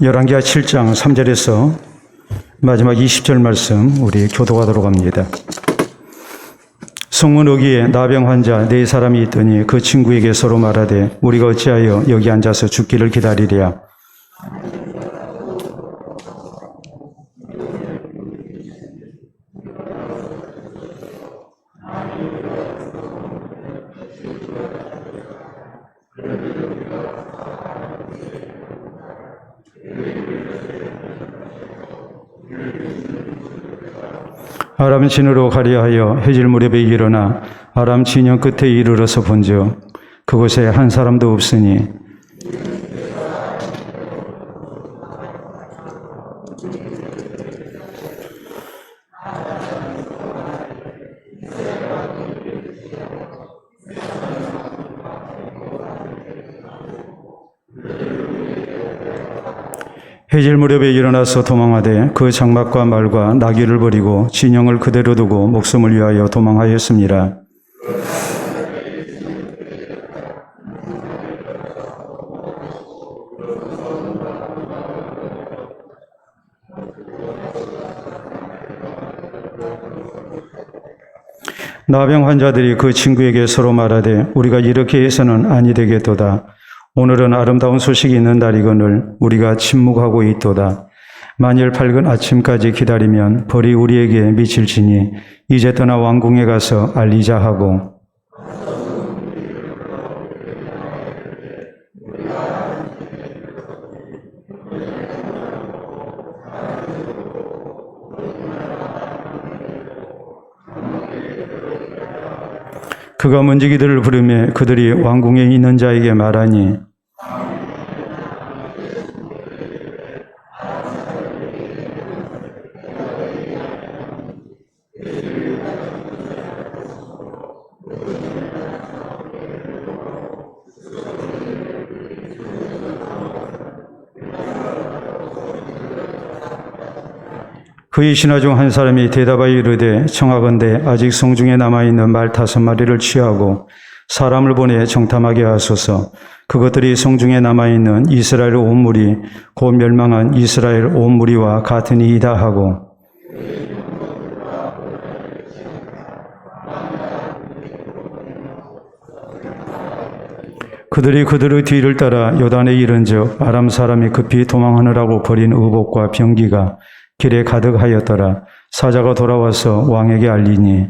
열왕기하 7장 3절에서 마지막 20절 말씀 우리 교독하도록 합니다. 성문 어귀에 나병 환자 4사람이 있더니 그 친구에게 서로 말하되 우리가 어찌하여 여기 앉아서 죽기를 기다리랴. 아람 진으로 가려 하여 해질 무렵에 일어나 아람 진영 끝에 이르러서 본즉 그곳에 한 사람도 없으니 해질 무렵에 일어나서 도망하되 그 장막과 말과 나귀를 버리고 진영을 그대로 두고 목숨을 위하여 도망하였습니다. 나병 환자들이 그 친구에게 서로 말하되 우리가 이렇게 해서는 아니 되겠도다. 오늘은 아름다운 소식이 있는 날이거늘 우리가 침묵하고 있도다. 만일 밝은 아침까지 기다리면 벌이 우리에게 미칠지니 이제 떠나 왕궁에 가서 알리자 하고 그가 문지기들을 부르매 그들이 왕궁에 있는 자에게 말하니 그의 신하 중 한 사람이 대답하여 이르되 청하건대 아직 성중에 남아있는 말 5마리를 취하고 사람을 보내 정탐하게 하소서. 그것들이 성중에 남아있는 이스라엘 온 무리 곧 멸망한 이스라엘 온 무리와 같으니이다 하고 그들이 그들의 뒤를 따라 요단에 이른즉 아람 사람이 급히 도망하느라고 버린 의복과 병기가 길에 가득하였더라. 사자가 돌아와서 왕에게 알리니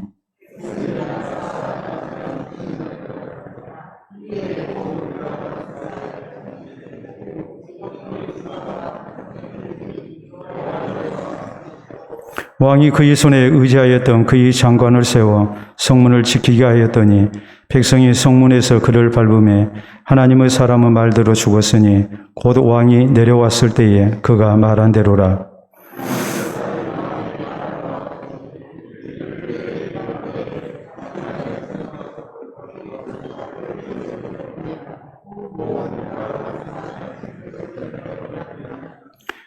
왕이 그의 손에 의지하였던 그의 장관을 세워 성문을 지키게 하였더니 백성이 성문에서 그를 밟으매 하나님의 사람은 말대로 죽었으니 곧 왕이 내려왔을 때에 그가 말한 대로라.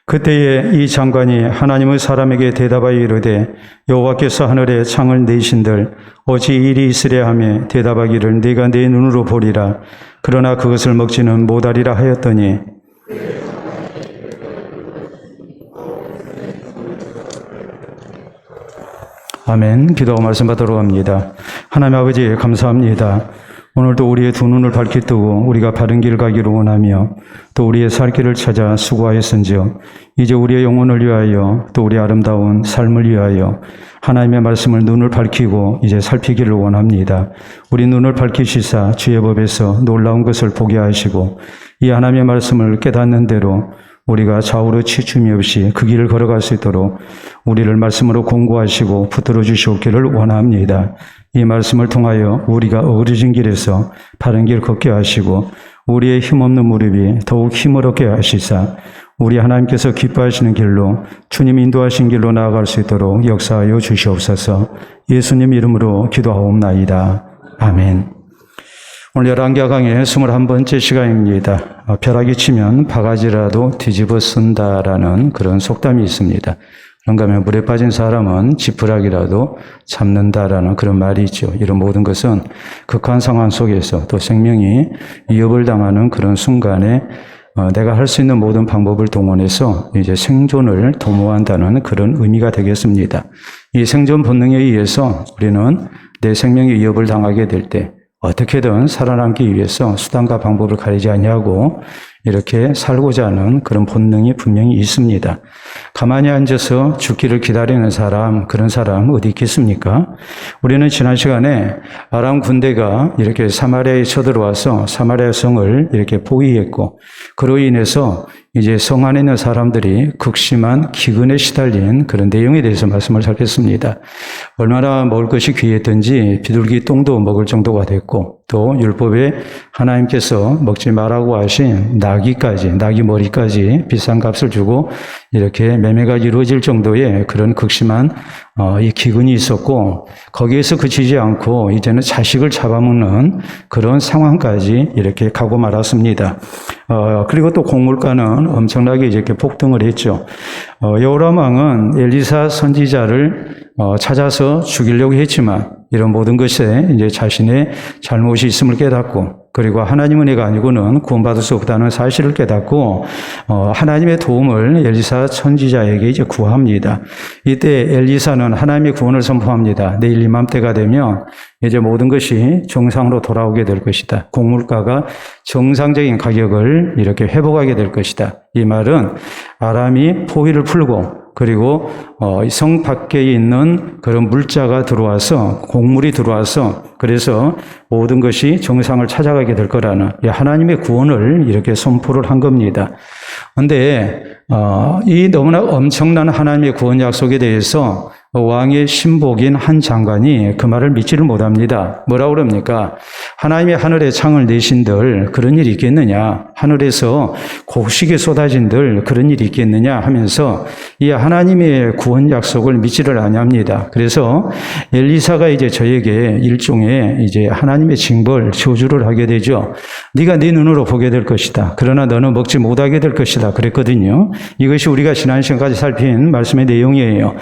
그때에 이 장관이 하나님의 사람에게 대답하여 이르되 여호와께서 하늘에 창을 내신들 어찌 일이 있으랴 하며 대답하기를 네가 내 눈으로 보리라. 그러나 그것을 먹지는 못하리라 하였더니 아멘. 기도하고 말씀 받도록 합니다. 하나님 아버지 감사합니다. 오늘도 우리의 두 눈을 밝히 뜨고 우리가 바른 길 가기를 원하며 또 우리의 살 길을 찾아 수고하였은지요. 이제 우리의 영혼을 위하여 또 우리의 아름다운 삶을 위하여 하나님의 말씀을 눈을 밝히고 이제 살피기를 원합니다. 우리 눈을 밝히시사 주의 법에서 놀라운 것을 보게 하시고 이 하나님의 말씀을 깨닫는 대로 우리가 좌우로 치춤이 없이 그 길을 걸어갈 수 있도록 우리를 말씀으로 공고하시고 붙들어 주시옵기를 원합니다. 이 말씀을 통하여 우리가 어그러진 길에서 바른 길 걷게 하시고 우리의 힘없는 무릎이 더욱 힘을 얻게 하시사 우리 하나님께서 기뻐하시는 길로 주님 인도하신 길로 나아갈 수 있도록 역사하여 주시옵소서. 예수님 이름으로 기도하옵나이다. 아멘. 오늘 열왕기하 강의 21번째 시간입니다. 벼락이 치면 바가지라도 뒤집어 쓴다라는 그런 속담이 있습니다. 그런가 하면 물에 빠진 사람은 지푸라기라도 잡는다라는 그런 말이 있죠. 이런 모든 것은 극한 상황 속에서 또 생명이 위협을 당하는 그런 순간에 내가 할 수 있는 모든 방법을 동원해서 이제 생존을 도모한다는 그런 의미가 되겠습니다. 이 생존 본능에 의해서 우리는 내 생명의 위협을 당하게 될 때 어떻게든 살아남기 위해서 수단과 방법을 가리지 아니하고 이렇게 살고자 하는 그런 본능이 분명히 있습니다. 가만히 앉아서 죽기를 기다리는 사람, 그런 사람 어디 있겠습니까? 우리는 지난 시간에 아람 군대가 이렇게 사마리아에 쳐들어와서 사마리아 성을 이렇게 포위했고 그로 인해서 이제 성 안에 있는 사람들이 극심한 기근에 시달린 그런 내용에 대해서 말씀을 살폈습니다. 얼마나 먹을 것이 귀했던지 비둘기 똥도 먹을 정도가 됐고 또 율법에 하나님께서 먹지 말라고 하신 나귀 머리까지 비싼 값을 주고 이렇게 매매가 이루어질 정도의 그런 극심한 이 기근이 있었고 거기에서 그치지 않고 이제는 자식을 잡아먹는 그런 상황까지 이렇게 가고 말았습니다. 그리고 또 곡물가는 엄청나게 이렇게 폭등을 했죠. 여호람 왕은 엘리사 선지자를 찾아서 죽이려고 했지만 이런 모든 것에 이제 자신의 잘못이 있음을 깨닫고 그리고 하나님 은혜가 아니고는 구원받을 수 없다는 사실을 깨닫고 하나님의 도움을 엘리사 선지자에게 이제 구합니다. 이때 엘리사는 하나님의 구원을 선포합니다. 내일 이맘때가 되면 이제 모든 것이 정상으로 돌아오게 될 것이다. 곡물가가 정상적인 가격을 이렇게 회복하게 될 것이다. 이 말은 아람이 포위를 풀고 그리고 성 밖에 있는 그런 물자가 들어와서 곡물이 들어와서 그래서 모든 것이 정상을 찾아가게 될 거라는 하나님의 구원을 이렇게 선포를 한 겁니다. 그런데 이 너무나 엄청난 하나님의 구원 약속에 대해서 왕의 신복인 한 장관이 그 말을 믿지를 못합니다. 뭐라고 그럽니까? 하나님의 하늘에 창을 내신들 그런 일이 있겠느냐? 하늘에서 곡식이 쏟아진들 그런 일이 있겠느냐? 하면서 이 하나님의 구원 약속을 믿지를 아니합니다. 그래서 엘리사가 이제 저에게 일종의 이제 하나님의 징벌, 저주를 하게 되죠. 네가 네 눈으로 보게 될 것이다. 그러나 너는 먹지 못하게 될 것이다. 그랬거든요. 이것이 우리가 지난 시간까지 살핀 말씀의 내용이에요.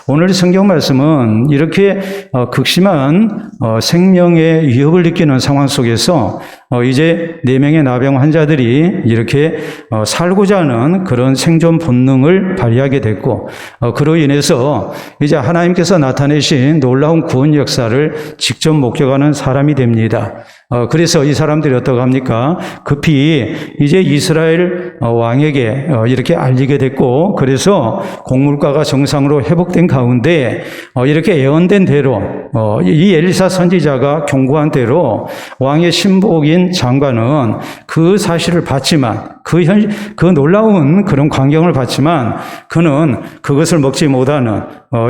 오늘 성경 말씀은 이렇게 극심한 생명의 위협을 느끼는 상황 속에서 이제 4명의 나병 환자들이 이렇게 살고자 하는 그런 생존 본능을 발휘하게 됐고 그로 인해서 이제 하나님께서 나타내신 놀라운 구원 역사를 직접 목격하는 사람이 됩니다. 그래서 이 사람들이 어떻게 합니까? 급히 이제 이스라엘 왕에게 이렇게 알리게 됐고 그래서 곡물가가 정상으로 회복된 가운데 이렇게 예언된 대로 이 엘리사 선지자가 경고한 대로 왕의 신복인 장관은 그 사실을 봤지만 그 놀라운 그런 광경을 봤지만 그는 그것을 먹지 못하는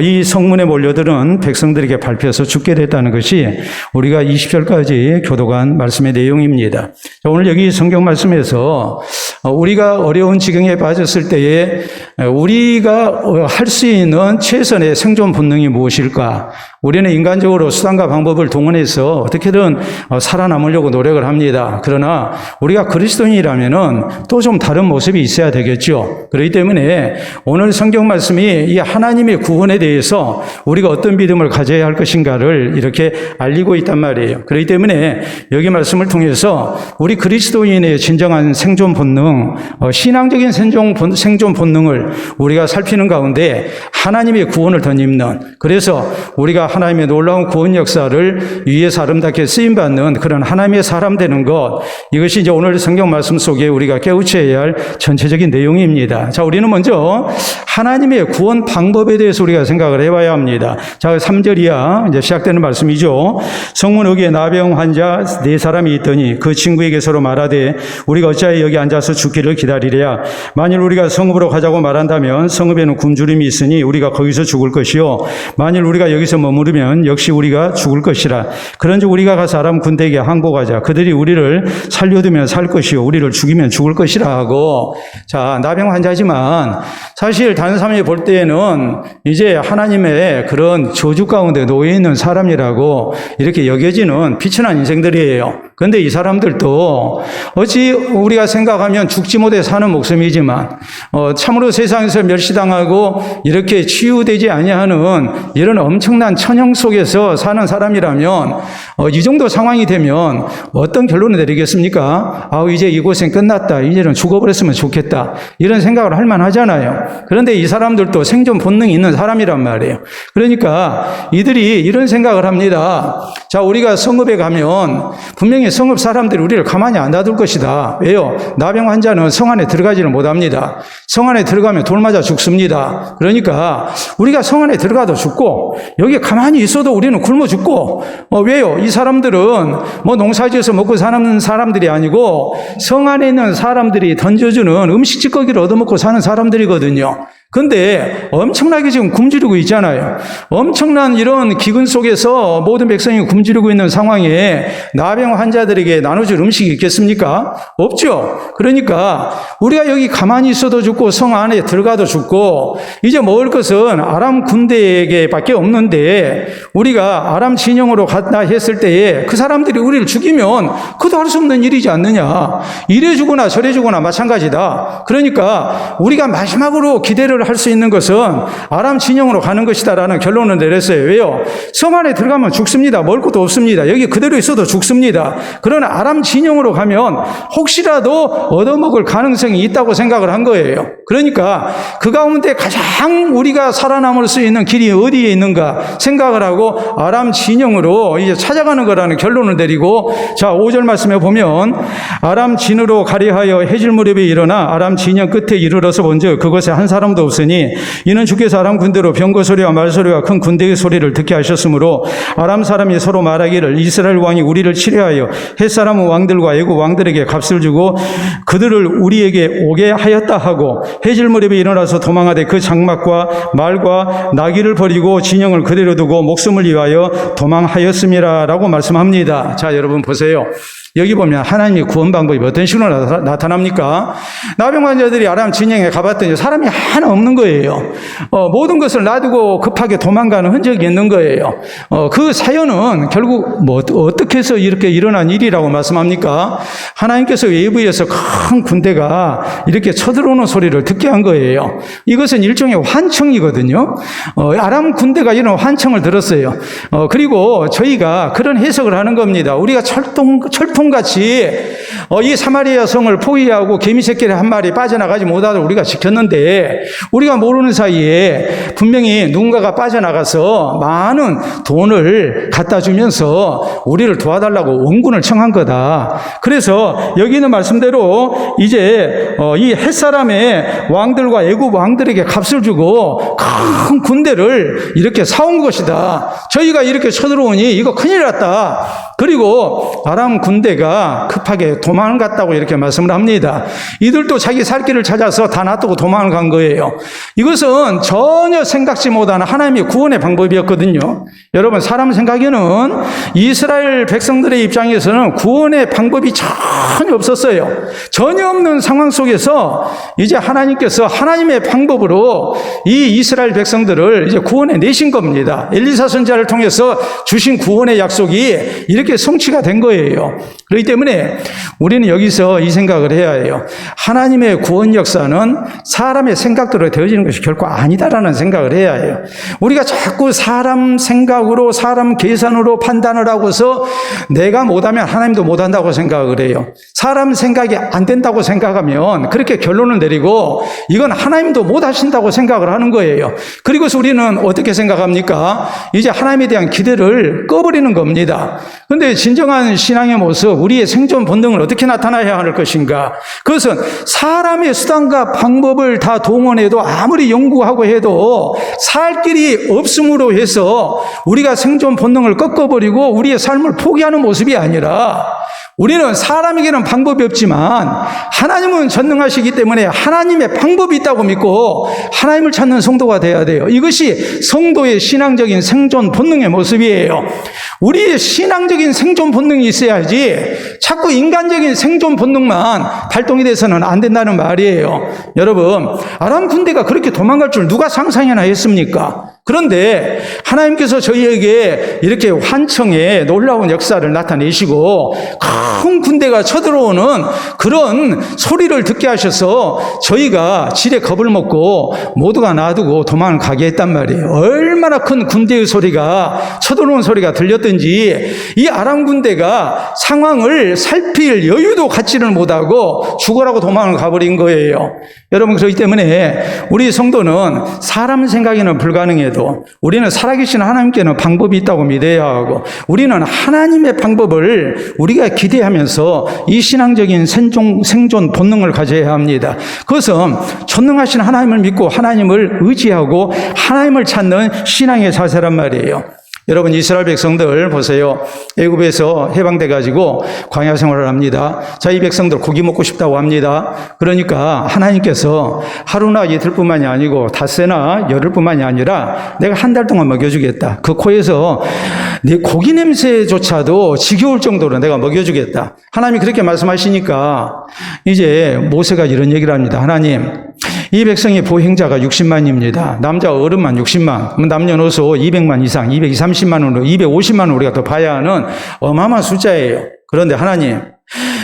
이 성문에 몰려드는 백성들에게 밟혀서 죽게 됐다는 것이 우리가 20절까지 교도관 말씀의 내용입니다. 오늘 여기 성경 말씀에서 우리가 어려운 지경에 빠졌을 때에 우리가 할 수 있는 최선의 생존 본능이 무엇일까? 우리는 인간적으로 수단과 방법을 동원해서 어떻게든 살아남으려고 노력을 합니다. 그러나 우리가 그리스도인이라면은 또 좀 다른 모습이 있어야 되겠죠. 그렇기 때문에 오늘 성경 말씀이 이 하나님의 구원에 대해서 우리가 어떤 믿음을 가져야 할 것인가를 이렇게 알리고 있단 말이에요. 그렇기 때문에 여기 말씀을 통해서 우리 그리스도인의 진정한 생존 본능, 신앙적인 생존 본능을 우리가 살피는 가운데 하나님의 구원을 덧입는, 그래서 우리가 하나님의 놀라운 구원 역사를 위에서 아름답게 쓰임받는 그런 하나님의 사람 되는 것, 이것이 이제 오늘 성경 말씀 속에 우리가 깨우쳐야 할 전체적인 내용입니다. 자, 우리는 먼저 하나님의 구원 방법에 대해서 우리가 생각을 해봐야 합니다. 자, 3절이야 이제 시작되는 말씀이죠. 성문 여기에 나병 환자 4사람이 있더니 그 친구에게 서로 말하되 우리가 어찌하여 여기 앉아서 죽기를 기다리랴. 만일 우리가 성읍으로 가자고 말한다면 성읍에는 굶주림이 있으니 우리가 거기서 죽을 것이요, 만일 우리가 여기서 머무르면 역시 우리가 죽을 것이라. 그런즉 우리가 가서 아람 군대에게 항복하자. 그들이 우리를 살려두면 살 것이요 우리를 죽이면 죽을 것이라 하고. 자, 나병 환자지만 사실 다른 사람이 볼 때에는 이제 하나님의 그런 저주 가운데 놓여 있는 사람이라고 이렇게 여겨지는 비천한 인생들이에요. 그런데 이 사람들도 어찌 우리가 생각하면 죽지 못해 사는 목숨이지만 참으로 세상에서 멸시당하고 이렇게 치유되지 아니하는 이런 엄청난 천형 속에서 사는 사람이라면 이 정도 상황이 되면 어떤 결론을 내리겠습니까? 이제 이곳은 끝났다. 이제는 죽어버렸으면 좋겠다. 이런 생각을 할 만하잖아요. 그런데 이 사람들도 생존 본능이 있는 사람이란 말이에요. 그러니까 이들이 이런 생각을 합니다. 자, 우리가 성읍에 가면 분명히 성읍 사람들이 우리를 가만히 안 놔둘 것이다. 왜요? 나병 환자는 성 안에 들어가지를 못합니다. 성 안에 들어가면 돌 맞아 죽습니다. 그러니까 우리가 성 안에 들어가도 죽고 여기 가만히 있어도 우리는 굶어 죽고 왜요? 이 사람들은 뭐 농사지어서 먹고 사는 사람들이 아니고 성 안에 있는 사람들이 던져주는 음식 찌꺼기를 얻어먹고 사는 사람들이거든요. 근데 엄청나게 지금 굶주리고 있잖아요. 엄청난 이런 기근 속에서 모든 백성이 굶주리고 있는 상황에 나병 환자들에게 나눠줄 음식이 있겠습니까? 없죠. 그러니까 우리가 여기 가만히 있어도 죽고 성 안에 들어가도 죽고 이제 먹을 것은 아람 군대에게 밖에 없는데 우리가 아람 진영으로 갔다 했을 때에 그 사람들이 우리를 죽이면 그도 할 수 없는 일이지 않느냐. 이래 주거나 저래 주거나 마찬가지다. 그러니까 우리가 마지막으로 기대를 할 수 있는 것은 아람 진영으로 가는 것이다라는 결론을 내렸어요. 왜요? 성 안에 들어가면 죽습니다. 먹을 것도 없습니다. 여기 그대로 있어도 죽습니다. 그러나 아람 진영으로 가면 혹시라도 얻어먹을 가능성이 있다고 생각을 한 거예요. 그러니까 그 가운데 가장 우리가 살아남을 수 있는 길이 어디에 있는가 생각을 하고 아람 진영으로 이제 찾아가는 거라는 결론을 내리고 자, 5절 말씀에 보면 아람 진으로 가리하여 해질 무렵에 일어나 아람 진영 끝에 이르러서 본즉 그것에 한 사람도 없으니 이는 주께서 아람 군대로 병거 소리와 말 소리와 큰 군대의 소리를 듣게 하셨으므로 아람 사람이 서로 말하기를 이스라엘 왕이 우리를 치려하여 헷 사람 왕들과 애국 왕들에게 값을 주고 그들을 우리에게 오게 하였다 하고 해질 무렵에 일어나서 도망하되 그 장막과 말과 나귀를 버리고 진영을 그대로 두고 목숨을 위하여 도망하였음이라 라고 말씀합니다. 자, 여러분 보세요. 여기 보면 하나님의 구원 방법이 어떤 식으로 나타납니까? 나병 환자들이 아람 진영에 가봤더니 사람이 하나 없는 거예요. 모든 것을 놔두고 급하게 도망가는 흔적이 있는 거예요. 그 사연은 결국 뭐 어떻게 해서 이렇게 일어난 일이라고 말씀합니까? 하나님께서 외부에서 큰 군대가 이렇게 쳐들어오는 소리를 듣게 한 거예요. 이것은 일종의 환청이거든요. 아람 군대가 이런 환청을 들었어요. 그리고 저희가 그런 해석을 하는 겁니다. 우리가 철통같이 이 사마리아 성을 포위하고 개미 새끼리 한 마리 빠져나가지 못하도록 우리가 지켰는데 우리가 모르는 사이에 분명히 누군가가 빠져나가서 많은 돈을 갖다 주면서 우리를 도와달라고 원군을 청한 거다. 그래서 여기 있는 말씀대로 이제 이 헷사람의 왕들과 애굽 왕들에게 값을 주고 큰 군대를 이렇게 사온 것이다. 저희가 이렇게 쳐들어오니 이거 큰일 났다. 그리고 아람 군대가 급하게 도망을 갔다고 이렇게 말씀을 합니다. 이들도 자기 살 길을 찾아서 다 놔두고 도망을 간 거예요. 이것은 전혀 생각지 못하는 하나님의 구원의 방법이었거든요. 여러분, 사람 생각에는 이스라엘 백성들의 입장에서는 구원의 방법이 전혀 없었어요. 전혀 없는 상황 속에서 이제 하나님께서 하나님의 방법으로 이 이스라엘 백성들을 이제 구원해 내신 겁니다. 엘리사 선지자를 통해서 주신 구원의 약속이 이렇게 성취가 된 거예요. 그렇기 때문에 우리는 여기서 이 생각을 해야 해요. 하나님의 구원 역사는 사람의 생각대로 되어지는 것이 결코 아니다라는 생각을 해야 해요. 우리가 자꾸 사람 생각으로 사람 계산으로 판단을 하고서 내가 못하면 하나님도 못한다고 생각을 해요. 사람 생각이 안 된다고 생각하면 그렇게 결론을 내리고 이건 하나님도 못하신다고 생각을 하는 거예요. 그리고서 우리는 어떻게 생각합니까? 이제 하나님에 대한 기대를 꺼버리는 겁니다. 그런데 진정한 신앙의 모습, 우리의 생존 본능을 어떻게 나타나야 할 것인가? 그것은 사람의 수단과 방법을 다 동원해도 아무리 연구하고 해도 살 길이 없음으로 해서 우리가 생존 본능을 꺾어버리고 우리의 삶을 포기하는 모습이 아니라 우리는 사람에게는 방법이 없지만 하나님은 전능하시기 때문에 하나님의 방법이 있다고 믿고 하나님을 찾는 성도가 되어야 돼요. 이것이 성도의 신앙적인 생존 본능의 모습이에요. 우리의 신앙적인 생존 본능이 있어야지 자꾸 인간적인 생존 본능만 발동이 돼서는 안 된다는 말이에요. 여러분, 아람 군대가 그렇게 도망갈 줄 누가 상상이나 했습니까? 그런데 하나님께서 저희에게 이렇게 환청의 놀라운 역사를 나타내시고 큰 군대가 쳐들어오는 그런 소리를 듣게 하셔서 저희가 지레 겁을 먹고 모두가 놔두고 도망을 가게 했단 말이에요. 얼마나 큰 군대의 소리가 쳐들어오는 소리가 들렸던지 이 아람 군대가 상황을 살필 여유도 갖지를 못하고 죽어라고 도망을 가버린 거예요. 여러분, 그렇기 때문에 우리 성도는 사람 생각에는 불가능해도 우리는 살아계신 하나님께는 방법이 있다고 믿어야 하고 우리는 하나님의 방법을 우리가 기대하면서 이 신앙적인 생존 본능을 가져야 합니다. 그것은 전능하신 하나님을 믿고 하나님을 의지하고 하나님을 찾는 신앙의 자세란 말이에요. 여러분, 이스라엘 백성들 보세요. 애굽에서 해방돼 가지고 광야 생활을 합니다. 자, 이 백성들 고기 먹고 싶다고 합니다. 그러니까 하나님께서 하루나 이틀뿐만이 아니고 닷새나 열흘뿐만이 아니라 내가 한 달 동안 먹여주겠다. 그 코에서 내 고기 냄새조차도 지겨울 정도로 내가 먹여주겠다. 하나님이 그렇게 말씀하시니까 이제 모세가 이런 얘기를 합니다. 하나님, 이 백성의 보행자가 60만입니다. 남자 어른만 60만, 남녀노소 200만 이상, 230만으로 250만을 우리가 더 봐야 하는 어마어마한 숫자예요. 그런데 하나님,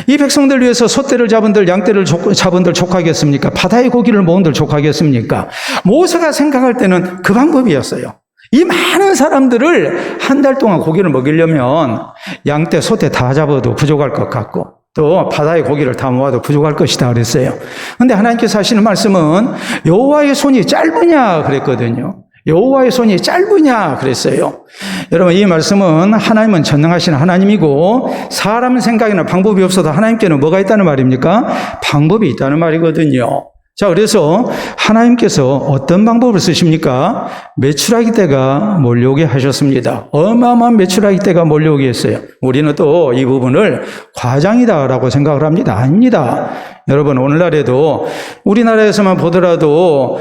이 백성들 위해서 소떼를 잡은들, 양떼를 잡은들 족하겠습니까? 바다의 고기를 모은들 족하겠습니까? 모세가 생각할 때는 그 방법이었어요. 이 많은 사람들을 한 달 동안 고기를 먹이려면 양떼, 소떼 다 잡아도 부족할 것 같고 또 바다의 고기를 다 모아도 부족할 것이다 그랬어요. 그런데 하나님께서 하시는 말씀은 여호와의 손이 짧으냐 그랬거든요. 여호와의 손이 짧으냐 그랬어요. 여러분, 이 말씀은 하나님은 전능하신 하나님이고 사람 생각에는 방법이 없어도 하나님께는 뭐가 있다는 말입니까? 방법이 있다는 말이거든요. 자, 그래서 하나님께서 어떤 방법을 쓰십니까? 메추라기 떼가 몰려오게 하셨습니다. 어마어마한 메추라기 떼가 몰려오게 했어요. 우리는 또 이 부분을 과장이다라고 생각을 합니다. 아닙니다. 여러분, 오늘날에도 우리나라에서만 보더라도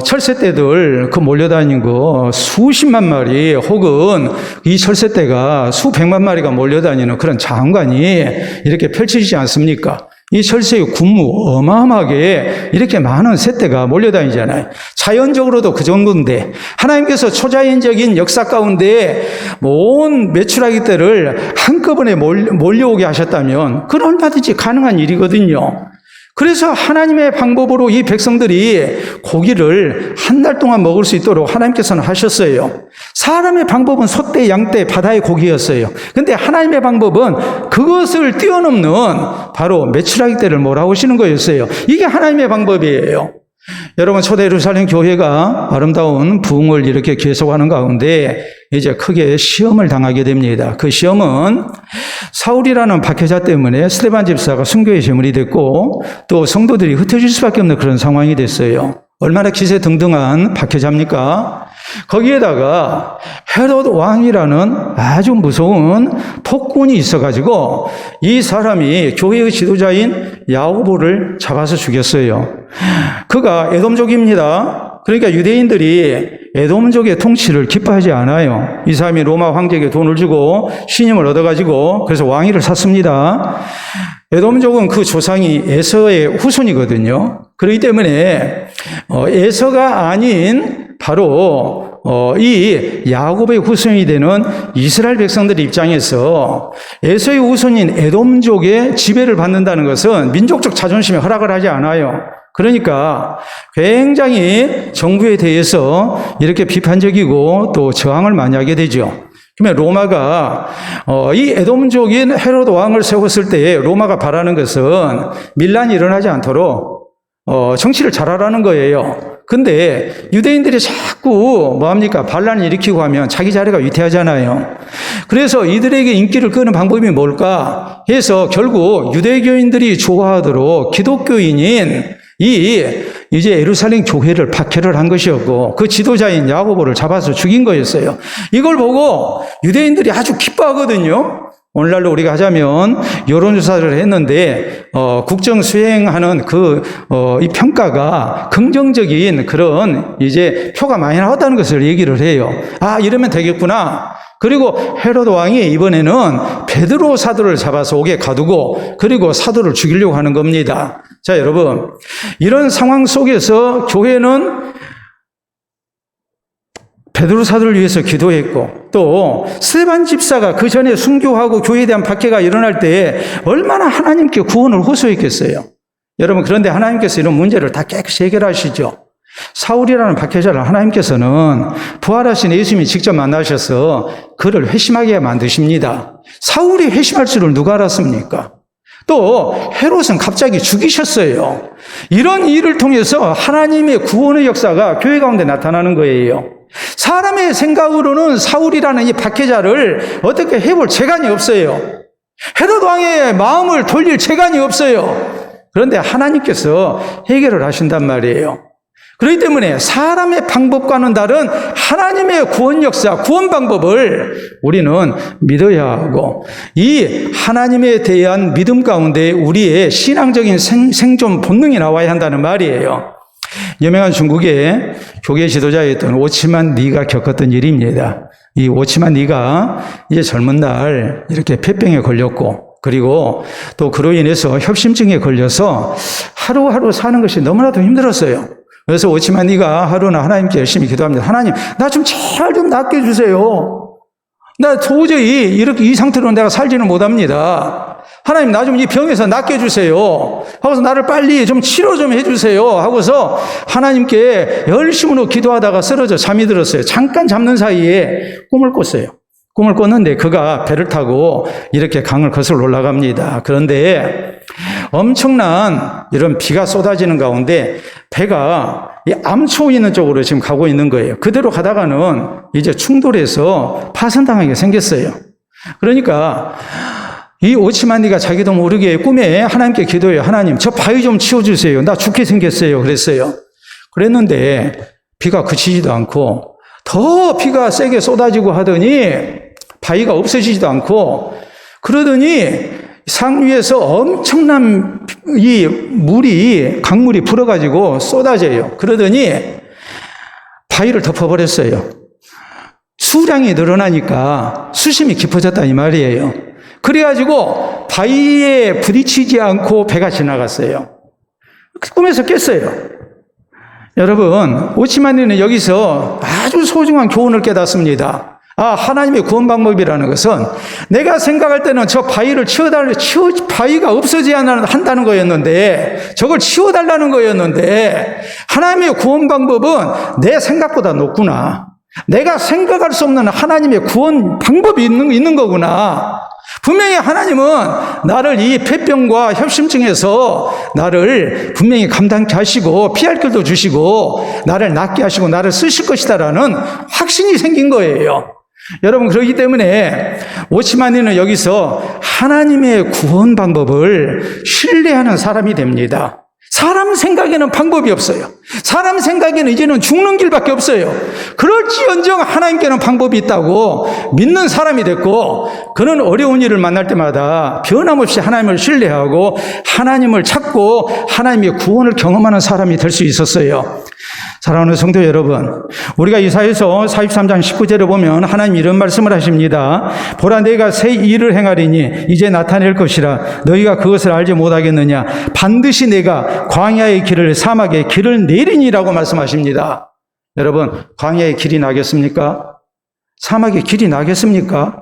철새떼들 그 몰려다니는 거 수십만 마리 혹은 이 철새떼가 수백만 마리가 몰려다니는 그런 장관이 이렇게 펼쳐지지 않습니까? 이 철새의 군무 어마어마하게 이렇게 많은 새떼가 몰려다니잖아요. 자연적으로도 그 정도인데 하나님께서 초자연적인 역사 가운데 온 메추라기 떼를 한꺼번에 몰려오게 하셨다면 그건 얼마든지 가능한 일이거든요. 그래서 하나님의 방법으로 이 백성들이 고기를 한 달 동안 먹을 수 있도록 하나님께서는 하셨어요. 사람의 방법은 소떼, 양떼, 바다의 고기였어요. 그런데 하나님의 방법은 그것을 뛰어넘는 바로 메추라기 떼를 몰아오시는 거였어요. 이게 하나님의 방법이에요. 여러분, 초대 예루살렘 교회가 아름다운 부흥을 이렇게 계속하는 가운데 이제 크게 시험을 당하게 됩니다. 그 시험은 사울이라는 박해자 때문에 스데반 집사가 순교의 제물이 됐고 또 성도들이 흩어질 수밖에 없는 그런 상황이 됐어요. 얼마나 기세등등한 박해자입니까? 거기에다가 헤롯 왕이라는 아주 무서운 폭군이 있어가지고 이 사람이 교회의 지도자인 야고보를 잡아서 죽였어요. 그가 에돔족입니다. 그러니까 유대인들이 에돔족의 통치를 기뻐하지 않아요. 이 사람이 로마 황제에게 돈을 주고 신임을 얻어가지고 그래서 왕위를 샀습니다. 에돔족은 그 조상이 에서의 후손이거든요. 그렇기 때문에 에서가 아닌 바로 이 야곱의 후손이 되는 이스라엘 백성들 입장에서 에서의 후손인 에돔족의 지배를 받는다는 것은 민족적 자존심에 허락을 하지 않아요. 그러니까 굉장히 정부에 대해서 이렇게 비판적이고 또 저항을 많이 하게 되죠. 그러면 로마가 이 에돔족인 헤롯 왕을 세웠을 때 로마가 바라는 것은 밀란이 일어나지 않도록 정치를 잘하라는 거예요. 근데 유대인들이 자꾸 뭐합니까? 반란을 일으키고 하면 자기 자리가 위태하잖아요. 그래서 이들에게 인기를 끄는 방법이 뭘까 해서 결국 유대교인들이 좋아하도록 기독교인인 이제 예루살렘 교회를 박해를 한 것이었고 그 지도자인 야고보를 잡아서 죽인 거였어요. 이걸 보고 유대인들이 아주 기뻐하거든요. 오늘날로 우리가 하자면 여론조사를 했는데 국정 수행하는 이 평가가 긍정적인 그런 이제 표가 많이 나왔다는 것을 얘기를 해요. 아, 이러면 되겠구나. 그리고 헤롯 왕이 이번에는 베드로 사도를 잡아서 옥에 가두고 그리고 사도를 죽이려고 하는 겁니다. 자, 여러분, 이런 상황 속에서 교회는 베드로 사도를 위해서 기도했고 또 스데반 집사가 그 전에 순교하고 교회에 대한 박해가 일어날 때 얼마나 하나님께 구원을 호소했겠어요. 여러분, 그런데 하나님께서 이런 문제를 다 깨끗이 해결하시죠. 사울이라는 박해자를 하나님께서는 부활하신 예수님이 직접 만나셔서 그를 회심하게 만드십니다. 사울이 회심할 줄을 누가 알았습니까? 또 헤롯은 갑자기 죽이셨어요. 이런 일을 통해서 하나님의 구원의 역사가 교회 가운데 나타나는 거예요. 사람의 생각으로는 사울이라는 이 박해자를 어떻게 해볼 재간이 없어요. 헤롯 왕의 마음을 돌릴 재간이 없어요. 그런데 하나님께서 해결을 하신단 말이에요. 그렇기 때문에 사람의 방법과는 다른 하나님의 구원 역사, 구원 방법을 우리는 믿어야 하고, 이 하나님에 대한 믿음 가운데 우리의 신앙적인 생존 본능이 나와야 한다는 말이에요. 유명한 중국의 교계 지도자였던 오치만 리가 겪었던 일입니다. 이 오치만 리가 이제 젊은 날 이렇게 폐병에 걸렸고, 그리고 또 그로 인해서 협심증에 걸려서 하루하루 사는 것이 너무나도 힘들었어요. 그래서 오치만 리가 하루는 하나님께 열심히 기도합니다. 하나님, 나 좀 제발 좀 낫게 해주세요. 나 도저히 이렇게 이 상태로 내가 살지는 못합니다. 하나님, 나 좀 이 병에서 낫게 해주세요. 하고서 나를 빨리 좀 치료 좀 해주세요. 하고서 하나님께 열심으로 기도하다가 쓰러져 잠이 들었어요. 잠깐 잡는 사이에 꿈을 꿨어요. 꿈을 꿨는데 그가 배를 타고 이렇게 강을 거슬러 올라갑니다. 그런데 엄청난 이런 비가 쏟아지는 가운데 배가 이 암초 있는 쪽으로 지금 가고 있는 거예요. 그대로 가다가는 이제 충돌해서 파손당하게 생겼어요. 그러니까 이 오치만리가 자기도 모르게 꿈에 하나님께 기도해요. 하나님, 저 바위 좀 치워주세요. 나 죽게 생겼어요. 그랬어요. 그랬는데 비가 그치지도 않고 더 비가 세게 쏟아지고 하더니 바위가 없어지지도 않고, 그러더니 상류에서 엄청난 이 강물이 불어가지고 쏟아져요. 그러더니 바위를 덮어버렸어요. 수량이 늘어나니까 수심이 깊어졌다 이 말이에요. 그래가지고 바위에 부딪히지 않고 배가 지나갔어요. 꿈에서 깼어요. 여러분, 오치만리는 여기서 아주 소중한 교훈을 깨닫습니다. 하나님의 구원 방법이라는 것은 내가 생각할 때는 저 바위를 바위가 없어져야 한다는 거였는데, 저걸 치워달라는 거였는데, 하나님의 구원 방법은 내 생각보다 높구나. 내가 생각할 수 없는 하나님의 구원 방법이 있는 거구나. 분명히 하나님은 나를 이 폐병과 협심증에서 나를 분명히 감당케 하시고 피할 길도 주시고 나를 낫게 하시고 나를 쓰실 것이다라는 확신이 생긴 거예요. 여러분, 그렇기 때문에 오치만리는 여기서 하나님의 구원 방법을 신뢰하는 사람이 됩니다. 사람 생각에는 방법이 없어요. 사람 생각에는 이제는 죽는 길밖에 없어요. 그럴지언정 하나님께는 방법이 있다고 믿는 사람이 됐고, 그는 어려운 일을 만날 때마다 변함없이 하나님을 신뢰하고 하나님을 찾고 하나님의 구원을 경험하는 사람이 될 수 있었어요. 사랑하는 성도 여러분, 우리가 이사야서 43장 19절에 보면 하나님 이런 말씀을 하십니다. 보라, 내가 새 일을 행하리니 이제 나타낼 것이라 너희가 그것을 알지 못하겠느냐. 반드시 내가 광야의 길을 사막의 길을 내리니라고 말씀하십니다. 여러분, 광야의 길이 나겠습니까? 사막의 길이 나겠습니까?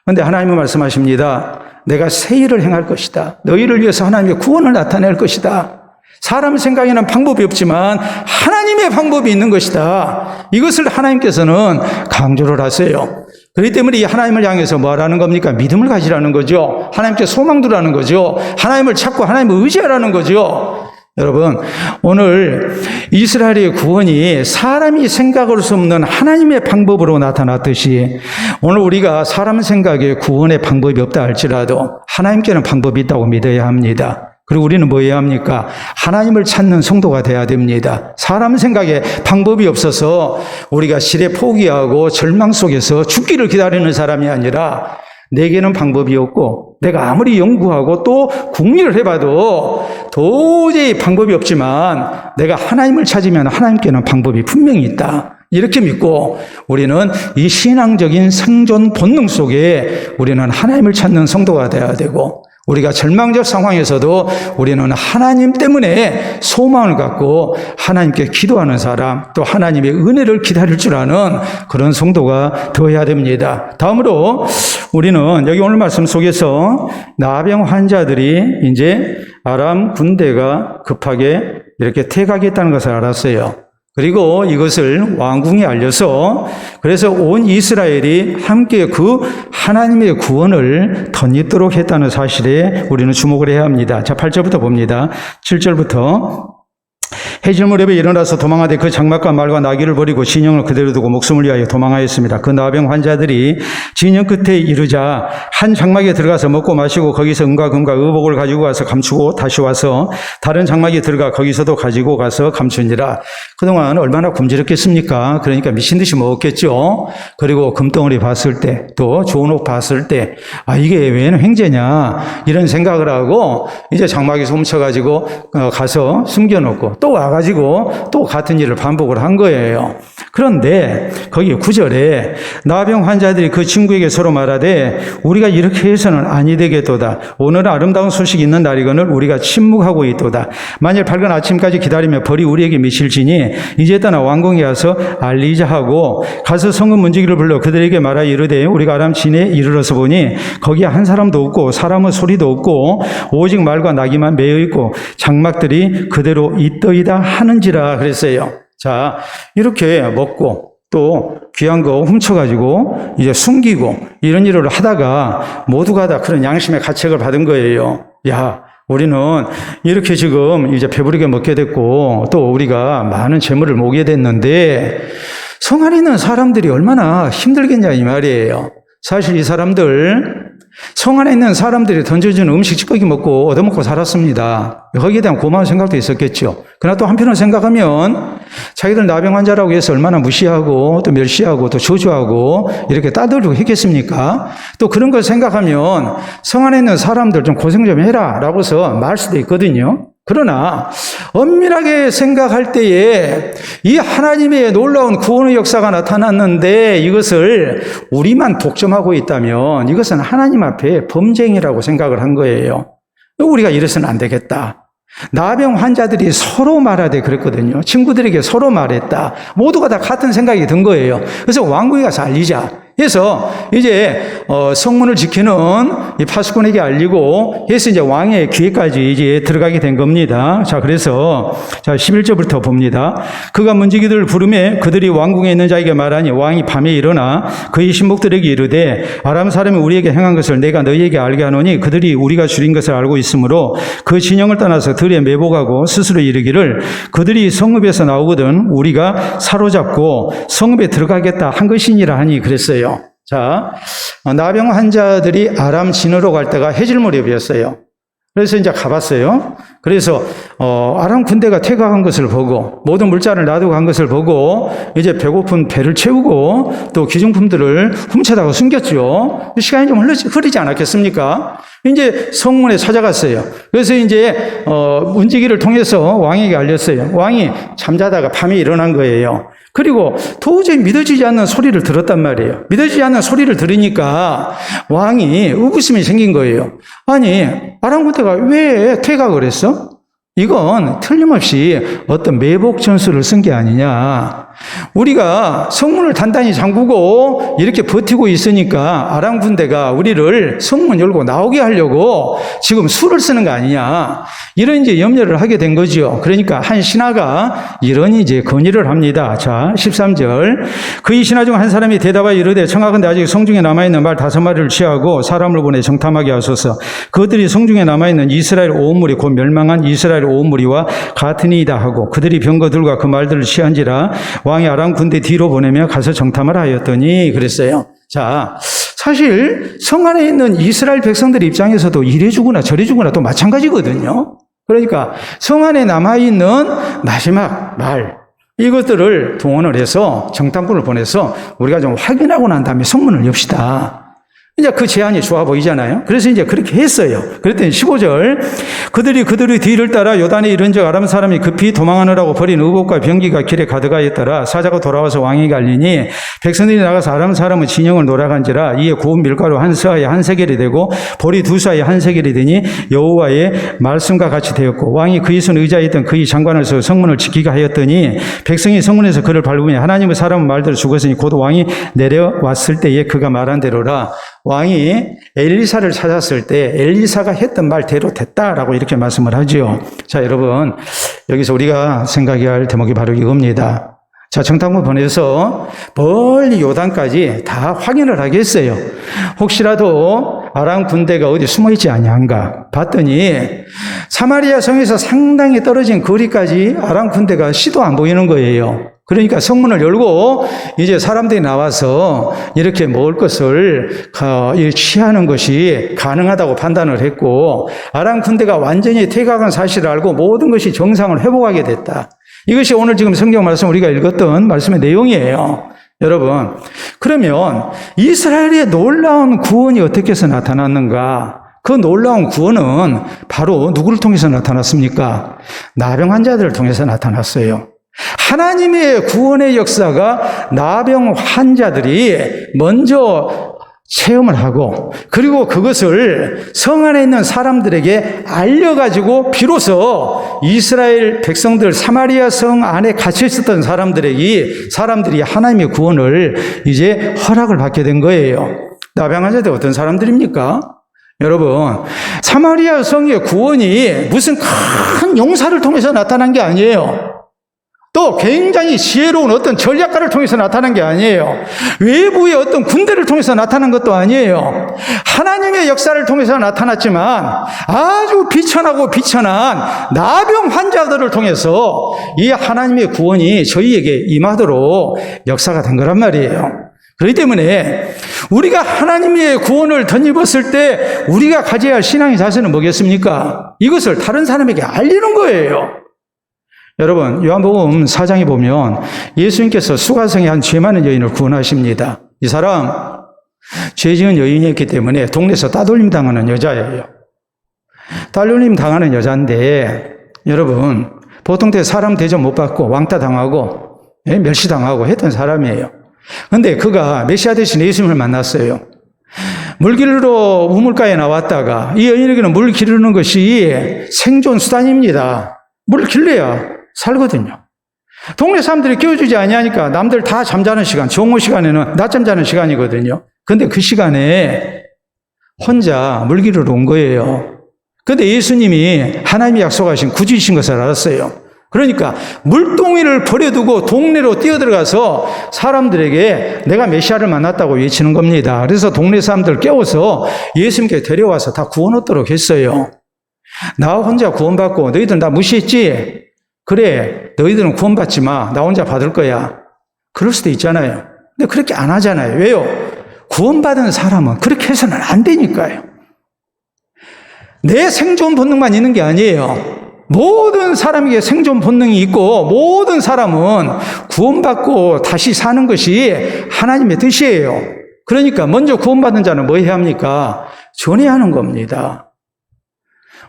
그런데 하나님은 말씀하십니다. 내가 새 일을 행할 것이다. 너희를 위해서 하나님의 구원을 나타낼 것이다. 사람 생각에는 방법이 없지만 하나님의 방법이 있는 것이다. 이것을 하나님께서는 강조를 하세요. 그렇기 때문에 이 하나님을 향해서 뭐 하라는 겁니까? 믿음을 가지라는 거죠. 하나님께 소망 두라는 거죠. 하나님을 찾고 하나님을 의지하라는 거죠. 여러분, 오늘 이스라엘의 구원이 사람이 생각할 수 없는 하나님의 방법으로 나타났듯이 오늘 우리가 사람 생각에 구원의 방법이 없다 할지라도 하나님께는 방법이 있다고 믿어야 합니다. 그리고 우리는 뭐 해야 합니까? 하나님을 찾는 성도가 돼야 됩니다. 사람 생각에 방법이 없어서 우리가 실에 포기하고 절망 속에서 죽기를 기다리는 사람이 아니라, 내게는 방법이 없고 내가 아무리 연구하고 또 궁리를 해봐도 도저히 방법이 없지만 내가 하나님을 찾으면 하나님께는 방법이 분명히 있다. 이렇게 믿고 우리는 이 신앙적인 생존 본능 속에 우리는 하나님을 찾는 성도가 되어야 되고, 우리가 절망적 상황에서도 우리는 하나님 때문에 소망을 갖고 하나님께 기도하는 사람, 또 하나님의 은혜를 기다릴 줄 아는 그런 성도가 되어야 됩니다. 다음으로 우리는 여기 오늘 말씀 속에서 나병 환자들이 이제 아람 군대가 급하게 이렇게 퇴각했다는 것을 알았어요. 그리고 이것을 왕궁에 알려서 그래서 온 이스라엘이 함께 그 하나님의 구원을 덧입도록 했다는 사실에 우리는 주목을 해야 합니다. 자, 8절부터 봅니다. 7절부터 해질 무렵에 일어나서 도망하되 그 장막과 말과 나귀를 버리고 진영을 그대로 두고 목숨을 위하여 도망하였습니다. 그 나병 환자들이 진영 끝에 이르자 한 장막에 들어가서 먹고 마시고 거기서 은과 금과 의복을 가지고 가서 감추고 다시 와서 다른 장막에 들어가 거기서도 가지고 가서 감추니라. 그동안 얼마나 굶주렸겠습니까? 그러니까 미친 듯이 먹었겠죠. 그리고 금덩어리 봤을 때, 또 좋은 옷 봤을 때, 아, 이게 왜 형제냐 이런 생각을 하고 이제 장막에서 훔쳐가지고 가서 숨겨놓고 또 와가지고 또 같은 일을 반복을 한 거예요. 그런데 거기 9절에 나병 환자들이 그 친구에게 서로 말하되 우리가 이렇게 해서는 아니 되겠도다. 오늘은 아름다운 소식이 있는 날이거늘 우리가 침묵하고 있도다. 만일 밝은 아침까지 기다리며 벌이 우리에게 미칠지니 이제 떠나 왕궁에 가서 알리자 하고 가서 성읍 문지기를 불러 그들에게 말하여 이르되 우리가 아람 진에 이르러서 보니 거기에 한 사람도 없고 사람의 소리도 없고 오직 말과 나귀만 매여 있고 장막들이 그대로 있더이다 하는지라 그랬어요. 자, 이렇게 먹고 또 귀한 거 훔쳐가지고 이제 숨기고 이런 일을 하다가 모두가 다 그런 양심의 가책을 받은 거예요. 야, 우리는 이렇게 지금 이제 배부르게 먹게 됐고 또 우리가 많은 재물을 모으게 됐는데 성 안에 있는 사람들이 얼마나 힘들겠냐 이 말이에요. 사실 이 사람들 성 안에 있는 사람들이 던져주는 음식 찌꺼기 먹고 얻어먹고 살았습니다. 거기에 대한 고마운 생각도 있었겠죠. 그러나 또 한편으로 생각하면 자기들 나병 환자라고 해서 얼마나 무시하고 또 멸시하고 또 저주하고 이렇게 따돌리고 했겠습니까? 또 그런 걸 생각하면 성 안에 있는 사람들 좀 고생 좀 해라 라고 해서 말 수도 있거든요. 그러나 엄밀하게 생각할 때에 이 하나님의 놀라운 구원의 역사가 나타났는데 이것을 우리만 독점하고 있다면 이것은 하나님 앞에 범죄행위라고 생각을 한 거예요. 우리가 이래서는 안 되겠다. 나병 환자들이 서로 말하되 그랬거든요. 친구들에게 서로 말했다. 모두가 다 같은 생각이 든 거예요. 그래서 왕궁에 가서 알리자. 그래서 이제 성문을 지키는 이 파수꾼에게 알리고 해서 이제 왕의 귀에까지 이제 들어가게 된 겁니다. 자, 그래서 자 11절부터 봅니다. 그가 문지기들을 부르매 그들이 왕궁에 있는 자에게 말하니 왕이 밤에 일어나 그의 신복들에게 이르되 아람 사람이 우리에게 행한 것을 내가 너희에게 알게 하노니 그들이 우리가 줄인 것을 알고 있으므로 그 진영을 떠나서 들에 매복하고 스스로 이르기를 그들이 성읍에서 나오거든 우리가 사로잡고 성읍에 들어가겠다 한 것이니라 하니 그랬어요. 자, 나병 환자들이 아람 진으로 갈 때가 해질 무렵이었어요. 그래서 이제 가봤어요. 그래서 아람 군대가 퇴각한 것을 보고 모든 물자를 놔두고 간 것을 보고 이제 배고픈 배를 채우고 또 기중품들을 훔쳐다가 숨겼죠. 시간이 좀 흐르지 않았겠습니까? 이제 성문에 찾아갔어요. 그래서 이제 문지기를 통해서 왕에게 알렸어요. 왕이 잠자다가 밤에 일어난 거예요. 그리고 도저히 믿어지지 않는 소리를 들었단 말이에요. 믿어지지 않는 소리를 들으니까 왕이 의구심이 생긴 거예요. 아니, 아람 군대가 왜 퇴각을 했어? 이건 틀림없이 어떤 매복 전술을 쓴 게 아니냐. 우리가 성문을 단단히 잠그고 이렇게 버티고 있으니까 아람 군대가 우리를 성문 열고 나오게 하려고 지금 수를 쓰는 거 아니냐. 이런 이제 염려를 하게 된 거죠. 그러니까 한 신하가 이런 이제 건의를 합니다. 자, 13절. 그의 신하 중 한 사람이 대답하여 이르되 청하건대 아직 성중에 남아있는 말 5마리를 취하고 사람을 보내 정탐하게 하소서. 그들이 성중에 남아있는 이스라엘 온 무리 곧 멸망한 이스라엘 온 무리와 같으니이다 하고 그들이 병거들과 그 말들을 취한지라 왕이 아람 군대 뒤로 보내며 가서 정탐을 하였더니 그랬어요. 자, 사실 성 안에 있는 이스라엘 백성들 입장에서도 이래 주거나 저래 주거나 또 마찬가지거든요. 그러니까 성 안에 남아있는 마지막 말 이것들을 동원을 해서 정탐꾼을 보내서 우리가 좀 확인하고 난 다음에 성문을 엽시다. 이제 그 제안이 좋아 보이잖아요. 그래서 이제 그렇게 했어요. 그랬더니 15절, 그들이 뒤를 따라 요단에 이른즉 아람 사람이 급히 도망하느라고 버린 의복과 병기가 길에 가득하였더라. 사자가 돌아와서 왕에게 알리니 백성들이 나가서 아람 사람은 진영을 놀아간지라. 이에 구운 밀가루 한 서아에 한 세겔이 되고 보리 두 서아에 한 세겔이 되니 여호와의 말씀과 같이 되었고, 왕이 그의 손 의자에 있던 그의 장관을 서 성문을 지키게 하였더니 백성이 성문에서 그를 밟으니 하나님의 사람은 말대로 죽었으니 곧 왕이 내려왔을 때에 그가 말한 대로라. 왕이 엘리사를 찾았을 때 엘리사가 했던 말대로 됐다라고 이렇게 말씀을 하지요. 자, 여러분, 여기서 우리가 생각해야 할 대목이 바로 이겁니다. 자, 정탐꾼 보내서 멀리 요단까지 다 확인을 하겠어요. 혹시라도 아람 군대가 어디 숨어있지 아니한가 봤더니 사마리아 성에서 상당히 떨어진 거리까지 아람 군대가 시도 안 보이는 거예요. 그러니까 성문을 열고 이제 사람들이 나와서 이렇게 먹을 것을 취하는 것이 가능하다고 판단을 했고, 아람 군대가 완전히 퇴각한 사실을 알고 모든 것이 정상을 회복하게 됐다. 이것이 오늘 지금 성경 말씀 우리가 읽었던 말씀의 내용이에요. 여러분, 그러면 이스라엘의 놀라운 구원이 어떻게 해서 나타났는가? 그 놀라운 구원은 바로 누구를 통해서 나타났습니까? 나병 환자들을 통해서 나타났어요. 하나님의 구원의 역사가 나병 환자들이 먼저 체험을 하고, 그리고 그것을 성 안에 있는 사람들에게 알려가지고 비로소 이스라엘 백성들, 사마리아 성 안에 갇혀 있었던 사람들이 하나님의 구원을 이제 허락을 받게 된 거예요. 나병 환자들 어떤 사람들입니까? 여러분, 사마리아 성의 구원이 무슨 큰 용사를 통해서 나타난 게 아니에요. 또 굉장히 지혜로운 어떤 전략가를 통해서 나타난 게 아니에요. 외부의 어떤 군대를 통해서 나타난 것도 아니에요. 하나님의 역사를 통해서 나타났지만 아주 비천하고 비천한 나병 환자들을 통해서 이 하나님의 구원이 저희에게 임하도록 역사가 된 거란 말이에요. 그렇기 때문에 우리가 하나님의 구원을 덧입었을 때 우리가 가져야 할 신앙의 자세는 뭐겠습니까? 이것을 다른 사람에게 알리는 거예요. 여러분, 요한복음 4장에 보면 예수님께서 수가성의 한 죄 많은 여인을 구원하십니다. 이 사람 죄 지은 여인이었기 때문에 동네에서 따돌림 당하는 여자예요. 따돌림 당하는 여자인데, 여러분, 보통 때 사람 대접 못 받고 왕따 당하고 멸시당하고 했던 사람이에요. 그런데 그가 메시아 대신 예수님을 만났어요. 물 기르러 우물가에 나왔다가, 이 여인에게는 물 기르는 것이 생존 수단입니다. 물을 길러야 살거든요. 동네 사람들이 깨워주지 아니하니까 남들 다 잠자는 시간, 정오 시간에는 낮잠 자는 시간이거든요. 근데 그 시간에 혼자 물 기르러 온 거예요. 근데 예수님이 하나님이 약속하신 구주이신 것을 알았어요. 그러니까 물동이를 버려두고 동네로 뛰어들어가서 사람들에게 내가 메시아를 만났다고 외치는 겁니다. 그래서 동네 사람들 깨워서 예수님께 데려와서 다 구원 얻도록 했어요. 나 혼자 구원받고 너희들 나 무시했지? 그래, 너희들은 구원받지 마. 나 혼자 받을 거야. 그럴 수도 있잖아요. 근데 그렇게 안 하잖아요. 왜요? 구원받은 사람은 그렇게 해서는 안 되니까요. 내 생존 본능만 있는 게 아니에요. 모든 사람에게 생존 본능이 있고 모든 사람은 구원받고 다시 사는 것이 하나님의 뜻이에요. 그러니까 먼저 구원받은 자는 뭐 해야 합니까? 전해야 하는 겁니다.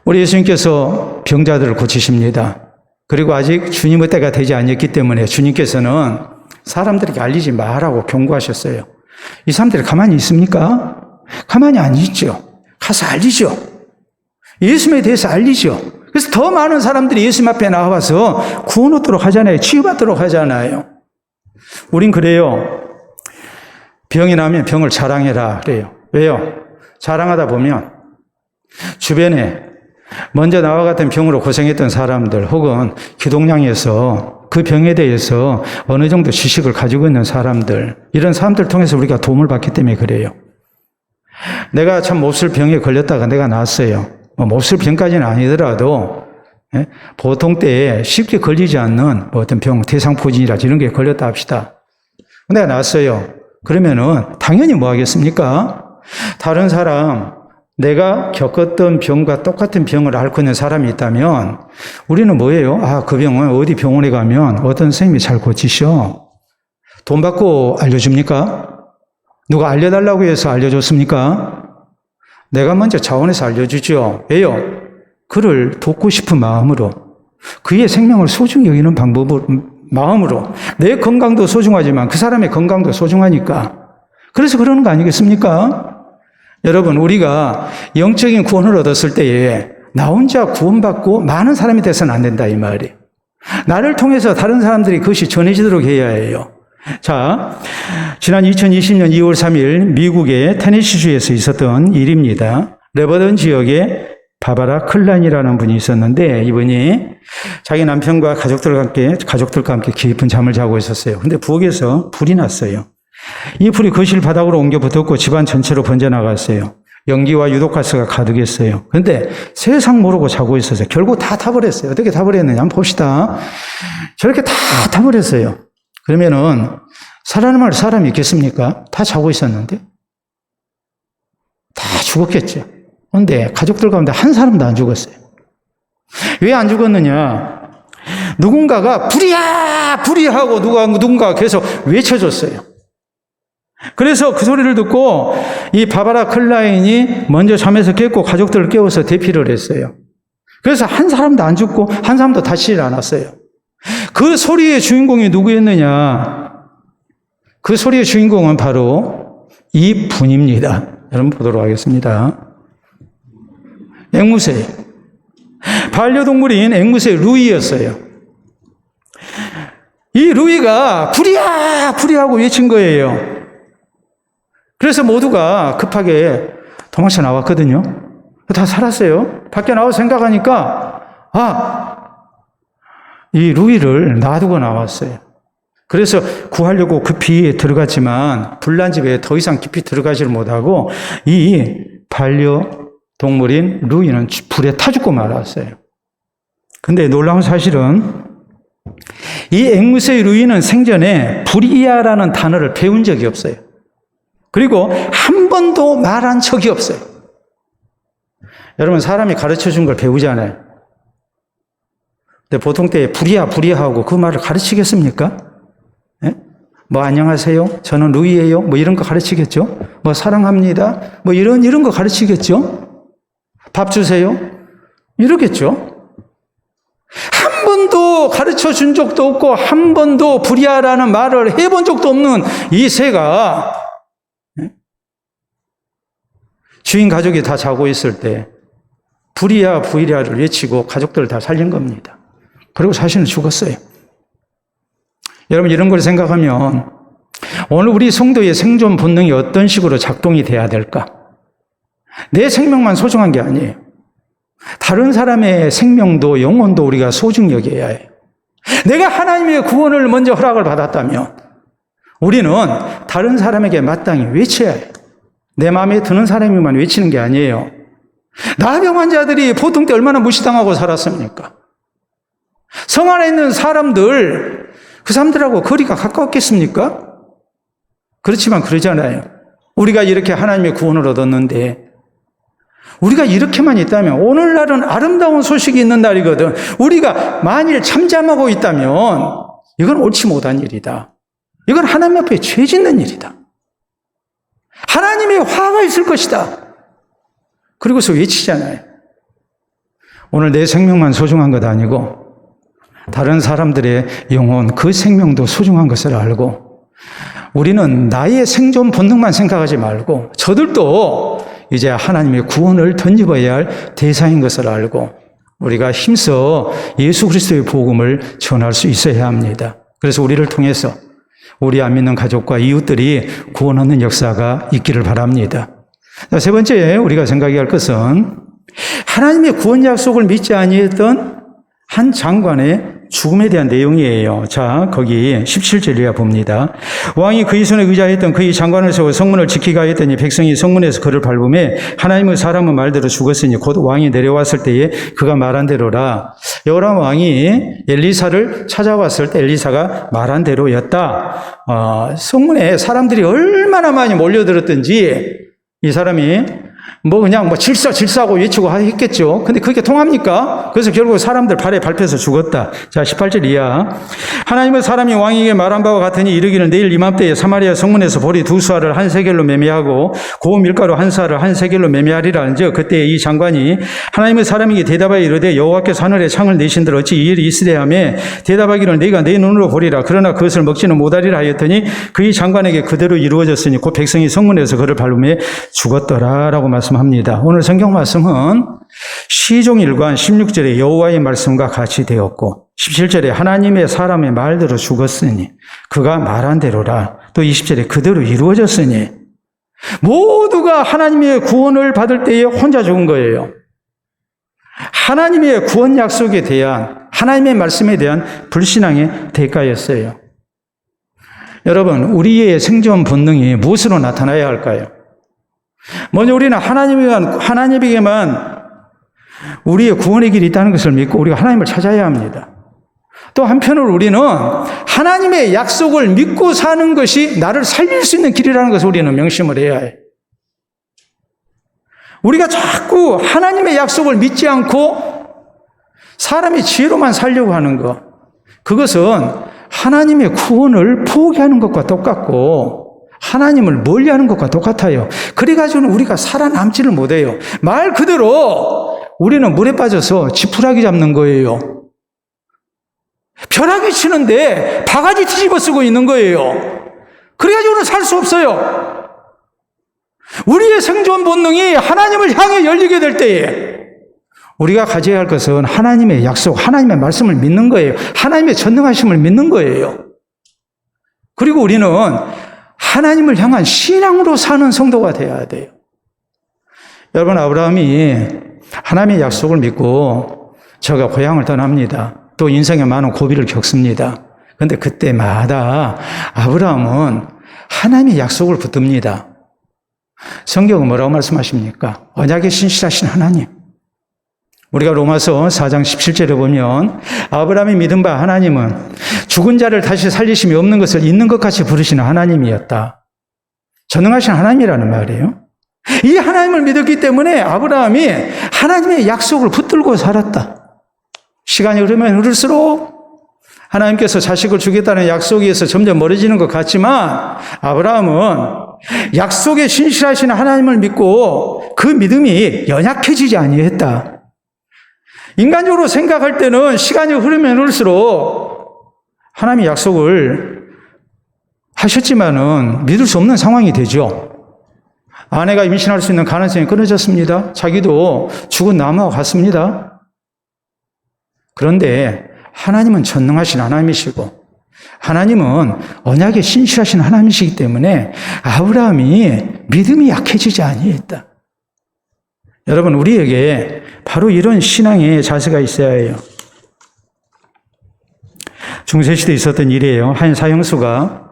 우리 예수님께서 병자들을 고치십니다. 그리고 아직 주님의 때가 되지 않았기 때문에 주님께서는 사람들에게 알리지 말라고 경고하셨어요. 이 사람들이 가만히 있습니까? 가만히 안 있죠. 가서 알리죠. 예수님에 대해서 알리죠. 그래서 더 많은 사람들이 예수님 앞에 나와서 구원 얻도록 하잖아요. 치유받도록 하잖아요. 우린 그래요. 병이 나면 병을 자랑해라 그래요. 왜요? 자랑하다 보면 주변에 먼저 나와 같은 병으로 고생했던 사람들 혹은 기독량에서 그 병에 대해서 어느 정도 지식을 가지고 있는 사람들, 이런 사람들 통해서 우리가 도움을 받기 때문에 그래요. 내가 참 몹쓸 병에 걸렸다가 내가 나았어요. 몹쓸 병까지는 아니더라도 보통 때에 쉽게 걸리지 않는 어떤 병, 대상포진이라든지 이런 게 걸렸다 합시다. 내가 나았어요. 그러면은 당연히 뭐 하겠습니까? 다른 사람, 내가 겪었던 병과 똑같은 병을 앓고 있는 사람이 있다면 우리는 뭐예요? 아, 그 병은 어디 병원에 가면 어떤 선생님이 잘 고치셔. 돈 받고 알려줍니까? 누가 알려달라고 해서 알려줬습니까? 내가 먼저 자원해서 알려주죠. 왜요? 그를 돕고 싶은 마음으로, 그의 생명을 소중히 여기는 마음으로, 내 건강도 소중하지만 그 사람의 건강도 소중하니까. 그래서 그러는 거 아니겠습니까? 여러분, 우리가 영적인 구원을 얻었을 때에 나 혼자 구원받고 많은 사람이 돼서는 안 된다, 이 말이에요. 나를 통해서 다른 사람들이 그것이 전해지도록 해야 해요. 자, 지난 2020년 2월 3일 미국의 테네시주에서 있었던 일입니다. 레버던 지역에 바바라 클란이라는 분이 있었는데, 이분이 자기 남편과 가족들과 함께 깊은 잠을 자고 있었어요. 근데 부엌에서 불이 났어요. 이 불이 거실 바닥으로 옮겨 붙었고 집안 전체로 번져나갔어요. 연기와 유독가스가 가득했어요. 그런데 세상 모르고 자고 있었어요. 결국 다 타버렸어요. 어떻게 타버렸느냐 한번 봅시다. 저렇게 다 타버렸어요. 그러면은 살아남을 사람이 있겠습니까? 다 자고 있었는데 다 죽었겠죠. 그런데 가족들 가운데 한 사람도 안 죽었어요. 왜 안 죽었느냐? 누군가가 불이야! 불이야! 하고 누군가가 계속 외쳐줬어요. 그래서 그 소리를 듣고 이 바바라 클라인이 먼저 잠에서 깼고 가족들을 깨워서 대피를 했어요. 그래서 한 사람도 안 죽고 한 사람도 다치질 않았어요. 그 소리의 주인공이 누구였느냐? 그 소리의 주인공은 바로 이 분입니다. 여러분 보도록 하겠습니다. 앵무새. 반려동물인 앵무새 루이였어요. 이 루이가 불이야! 불이야! 고 외친 거예요. 그래서 모두가 급하게 도망쳐 나왔거든요. 다 살았어요. 밖에 나와서 생각하니까, 이 루이를 놔두고 나왔어요. 그래서 구하려고 급히 들어갔지만, 불난 집에 더 이상 깊이 들어가지를 못하고, 이 반려동물인 루이는 불에 타 죽고 말았어요. 근데 놀라운 사실은, 이 앵무새의 루이는 생전에 불이야라는 단어를 배운 적이 없어요. 그리고 한 번도 말한 적이 없어요. 여러분, 사람이 가르쳐 준 걸 배우잖아요. 근데 보통 때 불이야 하고 그 말을 가르치겠습니까? 예? 뭐 안녕하세요, 저는 루이예요, 뭐 이런 거 가르치겠죠? 뭐 사랑합니다, 뭐 이런 거 가르치겠죠? 밥 주세요, 이러겠죠? 한 번도 가르쳐 준 적도 없고 한 번도 불이야라는 말을 해본 적도 없는 이 새가 주인 가족이 다 자고 있을 때 불이야 불이야를 외치고 가족들을 다 살린 겁니다. 그리고 자신은 죽었어요. 여러분, 이런 걸 생각하면 오늘 우리 성도의 생존 본능이 어떤 식으로 작동이 돼야 될까? 내 생명만 소중한 게 아니에요. 다른 사람의 생명도 영혼도 우리가 소중히 여겨야 해요. 내가 하나님의 구원을 먼저 허락을 받았다면 우리는 다른 사람에게 마땅히 외쳐야 해요. 내 마음에 드는 사람이만 외치는 게 아니에요. 나병 환자들이 보통 때 얼마나 무시당하고 살았습니까? 성 안에 있는 사람들, 그 사람들하고 거리가 가까웠겠습니까? 그렇지만 그러잖아요. 우리가 이렇게 하나님의 구원을 얻었는데 우리가 이렇게만 있다면, 오늘날은 아름다운 소식이 있는 날이거든. 우리가 만일 잠잠하고 있다면 이건 옳지 못한 일이다. 이건 하나님 앞에 죄 짓는 일이다. 하나님의 화가 있을 것이다. 그리고서 외치잖아요. 오늘 내 생명만 소중한 것 아니고 다른 사람들의 영혼, 그 생명도 소중한 것을 알고 우리는 나의 생존 본능만 생각하지 말고 저들도 이제 하나님의 구원을 덧입어야 할 대상인 것을 알고 우리가 힘써 예수 그리스도의 복음을 전할 수 있어야 합니다. 그래서 우리를 통해서 우리 안 믿는 가족과 이웃들이 구원 얻는 역사가 있기를 바랍니다. 세 번째 우리가 생각해야 할 것은 하나님의 구원 약속을 믿지 아니했던 한 장관의 죽음에 대한 내용이에요. 자, 거기 17절이야 봅니다. 왕이 그의 손에 의지하였던 그의 장관을 세워 성문을 지키게 하였더니 백성이 성문에서 그를 밟음에 하나님의 사람은 말대로 죽었으니 곧 왕이 내려왔을 때에 그가 말한 대로라. 여호람 왕이 엘리사를 찾아왔을 때 엘리사가 말한 대로였다. 성문에 사람들이 얼마나 많이 몰려들었던지 이 사람이 그냥 질서하고 외치고 했겠죠. 근데 그게 통합니까? 그래서 결국 사람들 발에 밟혀서 죽었다. 자, 18절 이하. 하나님은 사람이 왕에게 말한 바와 같으니 이르기를 내일 이맘때에 사마리아 성문에서 보리 2수알을 한 세겔로 매매하고 고운 밀가루 한 사를 한 세겔로 매매하리라. 이제 그때 이 장관이 하나님의 사람에게 대답하여 이르되 여호와께서 하늘에 창을 내신들 어찌 이 일이 있으랴 하며 대답하기를 내가 내 눈으로 보리라. 그러나 그것을 먹지는 못하리라 하였더니 그의 장관에게 그대로 이루어졌으니 곧 백성이 성문에서 그를 밟으며 죽었더라라고 말씀합니다. 오늘 성경 말씀은 시종 1관 16절에 여호와의 말씀과 같이 되었고 17절에 하나님의 사람의 말대로 죽었으니 그가 말한 대로라. 또 20절에 그대로 이루어졌으니 모두가 하나님의 구원을 받을 때에 혼자 죽은 거예요. 하나님의 구원 약속에 대한 하나님의 말씀에 대한 불신앙의 대가였어요. 여러분, 우리의 생존 본능이 무엇으로 나타나야 할까요? 먼저 우리는 하나님에게만 우리의 구원의 길이 있다는 것을 믿고 우리가 하나님을 찾아야 합니다. 또 한편으로 우리는 하나님의 약속을 믿고 사는 것이 나를 살릴 수 있는 길이라는 것을 우리는 명심을 해야 해요. 우리가 자꾸 하나님의 약속을 믿지 않고 사람의 지혜로만 살려고 하는 것, 그것은 하나님의 구원을 포기하는 것과 똑같고 하나님을 멀리하는 것과 똑같아요. 그래가지고는 우리가 살아남지를 못해요. 말 그대로 우리는 물에 빠져서 지푸라기 잡는 거예요. 벼락이 치는데 바가지 뒤집어 쓰고 있는 거예요. 그래가지고는 살 수 없어요. 우리의 생존 본능이 하나님을 향해 열리게 될 때에 우리가 가져야 할 것은 하나님의 약속, 하나님의 말씀을 믿는 거예요. 하나님의 전능하심을 믿는 거예요. 그리고 우리는 하나님을 향한 신앙으로 사는 성도가 되어야 돼요. 여러분, 아브라함이 하나님의 약속을 믿고 저가 고향을 떠납니다. 또 인생에 많은 고비를 겪습니다. 그런데 그때마다 아브라함은 하나님의 약속을 붙듭니다. 성경은 뭐라고 말씀하십니까? 언약에 신실하신 하나님. 우리가 로마서 4장 17절에 보면 아브라함이 믿은 바 하나님은 죽은 자를 다시 살리심이 없는 것을 있는 것 같이 부르시는 하나님이었다. 전능하신 하나님이라는 말이에요. 이 하나님을 믿었기 때문에 아브라함이 하나님의 약속을 붙들고 살았다. 시간이 흐르면 흐를수록 하나님께서 자식을 주겠다는 약속에서 점점 멀어지는 것 같지만 아브라함은 약속에 신실하신 하나님을 믿고 그 믿음이 연약해지지 아니했다. 인간적으로 생각할 때는 시간이 흐르면 흐를수록 하나님의 약속을 하셨지만은 믿을 수 없는 상황이 되죠. 아내가 임신할 수 있는 가능성이 끊어졌습니다. 자기도 죽은 나무와 같습니다. 그런데 하나님은 전능하신 하나님이시고 하나님은 언약에 신실하신 하나님이시기 때문에 아브라함이 믿음이 약해지지 아니했다. 여러분, 우리에게 바로 이런 신앙의 자세가 있어야 해요. 중세시대에 있었던 일이에요. 한 사형수가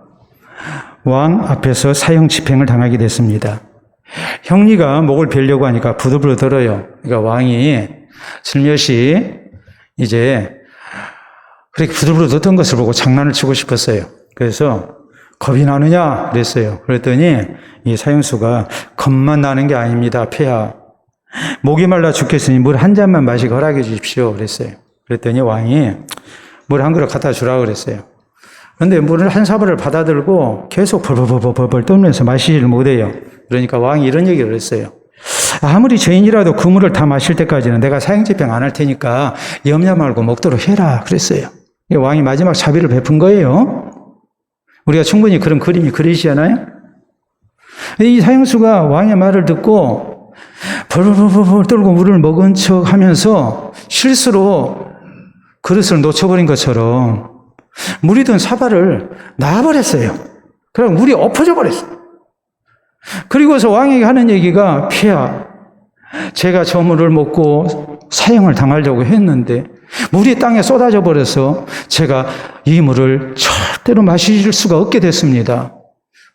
왕 앞에서 사형 집행을 당하게 됐습니다. 형리가 목을 베려고 하니까 부들부들 떨어요. 그러니까 왕이 슬며시 이제 그렇게 부들부들 떨던 것을 보고 장난을 치고 싶었어요. 그래서 겁이 나느냐 그랬어요. 그랬더니 이 사형수가 겁만 나는 게 아닙니다. 폐하. 목이 말라 죽겠으니 물 한 잔만 마시고 허락해 주십시오. 그랬어요. 그랬더니 왕이 물 한 그릇 갖다 주라고 그랬어요. 그런데 물을 한 사발을 받아들고 계속 벌벌벌벌 떨면서 마시지를 못해요. 그러니까 왕이 이런 얘기를 했어요. 아무리 죄인이라도 그 물을 다 마실 때까지는 내가 사형집행 안 할 테니까 염려 말고 먹도록 해라 그랬어요. 왕이 마지막 자비를 베푼 거예요. 우리가 충분히 그런 그림이 그리시잖아요. 이 사형수가 왕의 말을 듣고 벌벌벌벌 떨고 물을 먹은 척 하면서 실수로 그릇을 놓쳐버린 것처럼 물이 든 사발을 놔버렸어요. 그럼 물이 엎어져 버렸어요. 그리고서 왕에게 하는 얘기가 폐하, 제가 저 물을 먹고 사형을 당하려고 했는데 물이 땅에 쏟아져 버려서 제가 이 물을 절대로 마실 수가 없게 됐습니다.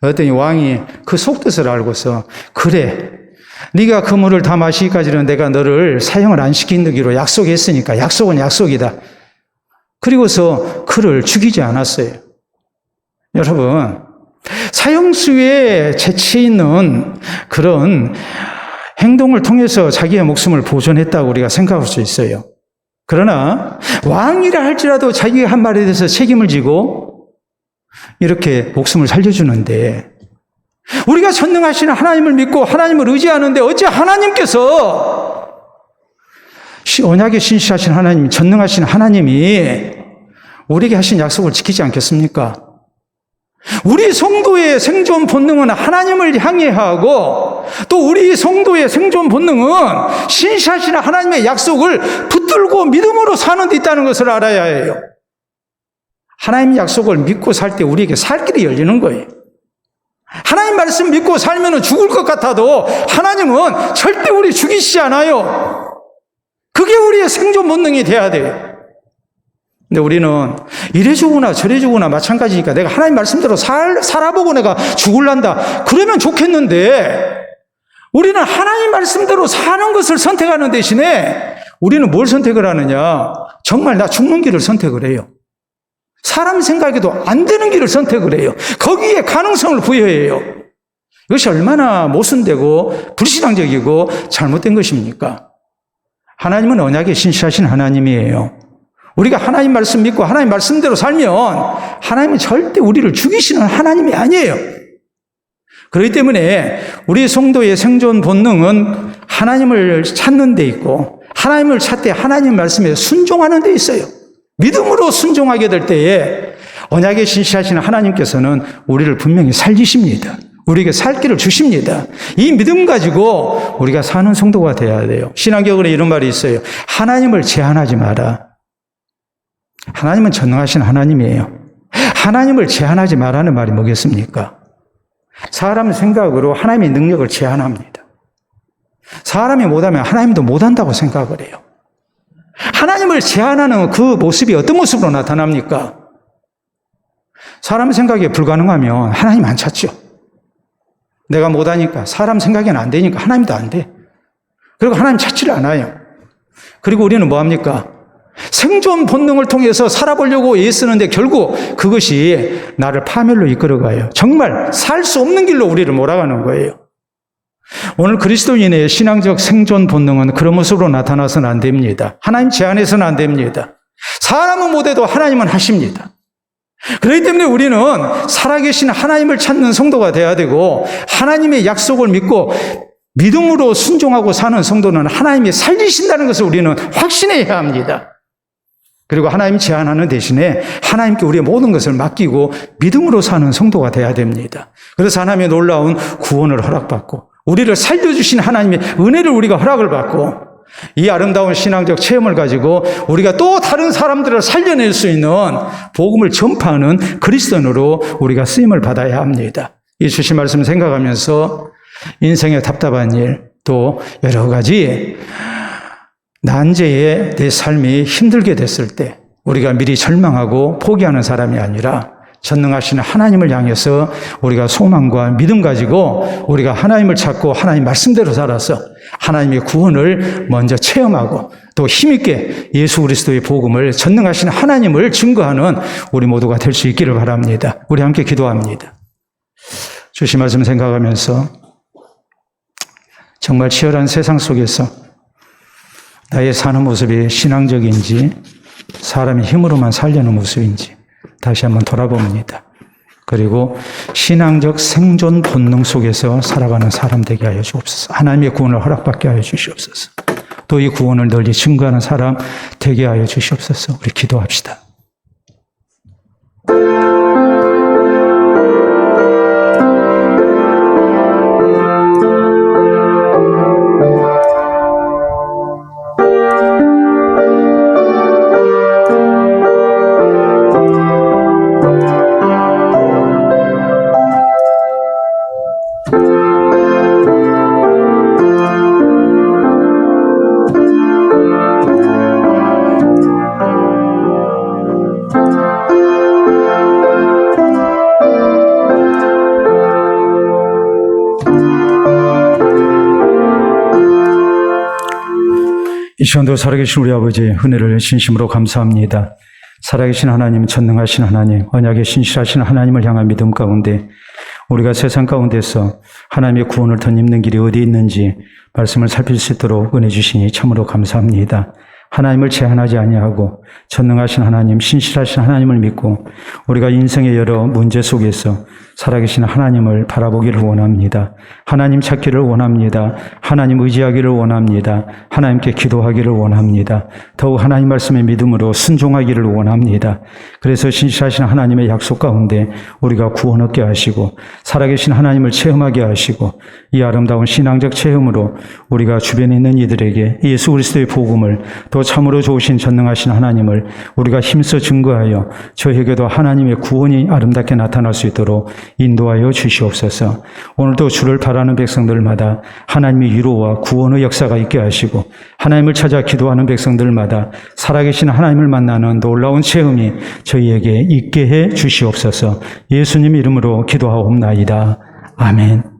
그랬더니 왕이 그 속뜻을 알고서 그래, 네가 그 물을 다 마시기까지는 내가 너를 사형을 안 시키기로 약속했으니까 약속은 약속이다. 그리고서 그를 죽이지 않았어요. 여러분, 사형수의 재치 있는 그런 행동을 통해서 자기의 목숨을 보존했다고 우리가 생각할 수 있어요. 그러나 왕이라 할지라도 자기가 한 말에 대해서 책임을 지고 이렇게 목숨을 살려주는데, 우리가 전능하신 하나님을 믿고 하나님을 의지하는데 어찌 하나님께서, 언약에 신실하신 하나님, 전능하신 하나님이 우리에게 하신 약속을 지키지 않겠습니까? 우리 성도의 생존 본능은 하나님을 향해 하고, 또 우리 성도의 생존 본능은 신실하신 하나님의 약속을 붙들고 믿음으로 사는 데 있다는 것을 알아야 해요. 하나님의 약속을 믿고 살 때 우리에게 살 길이 열리는 거예요. 하나님 말씀 믿고 살면 죽을 것 같아도 하나님은 절대 우리 죽이시지 않아요. 그게 우리의 생존 본능이 돼야 돼요. 근데 우리는 이래 주구나 저래 주구나 마찬가지니까 내가 하나님 말씀대로 살아보고 내가 죽을란다, 그러면 좋겠는데, 우리는 하나님 말씀대로 사는 것을 선택하는 대신에 우리는 뭘 선택을 하느냐? 정말 나 죽는 길을 선택을 해요. 사람 생각에도 안 되는 길을 선택을 해요. 거기에 가능성을 부여해요. 이것이 얼마나 모순되고 불신앙적이고 잘못된 것입니까? 하나님은 언약에 신실하신 하나님이에요. 우리가 하나님 말씀 믿고 하나님 말씀대로 살면 하나님은 절대 우리를 죽이시는 하나님이 아니에요. 그렇기 때문에 우리 성도의 생존 본능은 하나님을 찾는 데 있고, 하나님을 찾되 하나님 말씀에 순종하는 데 있어요. 믿음으로 순종하게 될 때에 언약에 신실하신 하나님께서는 우리를 분명히 살리십니다. 우리에게 살 길을 주십니다. 이 믿음 가지고 우리가 사는 성도가 되어야 돼요. 신앙적으로 이런 말이 있어요. 하나님을 제한하지 마라. 하나님은 전능하신 하나님이에요. 하나님을 제한하지 말라는 말이 뭐겠습니까? 사람 생각으로 하나님의 능력을 제한합니다. 사람이 못하면 하나님도 못한다고 생각을 해요. 하나님을 제한하는 그 모습이 어떤 모습으로 나타납니까? 사람 생각에 불가능하면 하나님 안 찾죠. 내가 못하니까, 사람 생각에는 안 되니까 하나님도 안 돼. 그리고 하나님 찾지를 않아요. 그리고 우리는 뭐합니까? 생존 본능을 통해서 살아보려고 애쓰는데 결국 그것이 나를 파멸로 이끌어가요. 정말 살 수 없는 길로 우리를 몰아가는 거예요. 오늘 그리스도인의 신앙적 생존 본능은 그런 모습으로 나타나서는 안 됩니다. 하나님 제한해서는 안 됩니다. 사람은 못해도 하나님은 하십니다. 그렇기 때문에 우리는 살아계신 하나님을 찾는 성도가 되어야 되고, 하나님의 약속을 믿고 믿음으로 순종하고 사는 성도는 하나님이 살리신다는 것을 우리는 확신해야 합니다. 그리고 하나님 제한하는 대신에 하나님께 우리의 모든 것을 맡기고 믿음으로 사는 성도가 되어야 됩니다. 그래서 하나님의 놀라운 구원을 허락받고, 우리를 살려주신 하나님의 은혜를 우리가 허락을 받고, 이 아름다운 신앙적 체험을 가지고 우리가 또 다른 사람들을 살려낼 수 있는 복음을 전파하는 그리스도인으로 우리가 쓰임을 받아야 합니다. 이 주신 말씀 생각하면서 인생의 답답한 일, 또 여러 가지 난제에 내 삶이 힘들게 됐을 때 우리가 미리 절망하고 포기하는 사람이 아니라 전능하신 하나님을 향해서 우리가 소망과 믿음 가지고 우리가 하나님을 찾고 하나님 말씀대로 살아서 하나님의 구원을 먼저 체험하고 또 힘있게 예수 그리스도의 복음을, 전능하신 하나님을 증거하는 우리 모두가 될 수 있기를 바랍니다. 우리 함께 기도합니다. 주신 말씀 생각하면서 정말 치열한 세상 속에서 나의 사는 모습이 신앙적인지 사람의 힘으로만 살려는 모습인지 다시 한번 돌아봅니다. 그리고 신앙적 생존 본능 속에서 살아가는 사람 되게 하여 주옵소서. 하나님의 구원을 허락받게 하여 주시옵소서. 또 이 구원을 널리 증거하는 사람 되게 하여 주시옵소서. 우리 기도합시다. 이 시간도 살아계신 우리 아버지 은혜를 진심으로 감사합니다. 살아계신 하나님, 전능하신 하나님, 언약의 신실하신 하나님을 향한 믿음 가운데 우리가 세상 가운데서 하나님의 구원을 덧입는 길이 어디 있는지 말씀을 살필 수 있도록 은혜 주시니 참으로 감사합니다. 하나님을 제한하지 아니하고 전능하신 하나님, 신실하신 하나님을 믿고 우리가 인생의 여러 문제 속에서 살아계신 하나님을 바라보기를 원합니다. 하나님 찾기를 원합니다. 하나님 의지하기를 원합니다. 하나님께 기도하기를 원합니다. 더욱 하나님 말씀의 믿음으로 순종하기를 원합니다. 그래서 신실하신 하나님의 약속 가운데 우리가 구원 얻게 하시고 살아계신 하나님을 체험하게 하시고 이 아름다운 신앙적 체험으로 우리가 주변에 있는 이들에게 예수 그리스도의 복음을 또 참으로 좋으신 전능하신 하나님을 우리가 힘써 증거하여 저에게도 하나님의 구원이 아름답게 나타날 수 있도록 인도하여 주시옵소서. 오늘도 주를 바라는 백성들마다 하나님의 위로와 구원의 역사가 있게 하시고 하나님을 찾아 기도하는 백성들마다 살아계신 하나님을 만나는 놀라운 체험이 저희에게 있게 해 주시옵소서. 예수님 이름으로 기도하옵나이다. 아멘.